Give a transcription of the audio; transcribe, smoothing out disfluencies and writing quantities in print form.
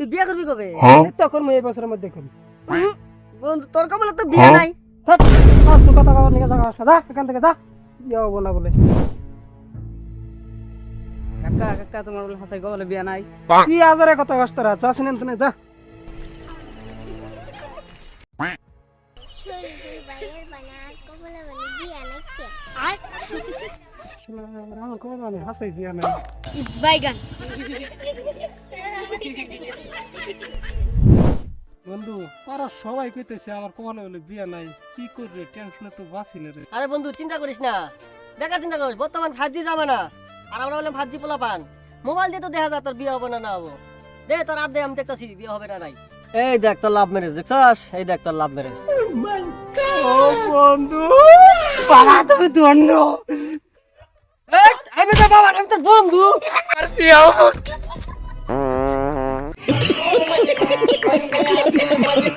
তুই বিয়ে করবি কবে? তখন এই বছরের মধ্যে করি। বন্ধু তোর কবলে তো বিয়ে নাই। তুই কথা কবার নিয়ে যা এখান থেকে যা, বিয়ে হবো না বলে। কাকা কাকা তোমার বলে হাসাই বলে বিয়া নাই। কি আজারে কথা কষ্ট রা, যা সিনেন তুই যা। আমার কবে মানে হাসাই বিয়ে নাই। বাইগান বন্ধু ওরা সবাই কইতেছে আমার কখনো বলে বিয়ে নাই, কি করবে টেনশনে তো বাঁচি না রে। আরে বন্ধু চিন্তা করিস না, বেকার চিন্তা করিস, বর্তমান 5G জামানা। আর আমরা বললাম 5G পোলা পান, মোবাইল দিয়ে তো দেখা যায় তোর বিয়ে হবে না না হবো। দে তোর আর দে, আমি দেখতেছি বিয়ে হবে না নাই। এই দেখ তোর লাভ ম্যারেজ দেখছস, এই দেখ তোর লাভ ম্যারেজ। ও বন্ধু বাবা তুমি ধন্য। আমি তো বাবা, আমি তোর বন্ধু। আর বিয়ে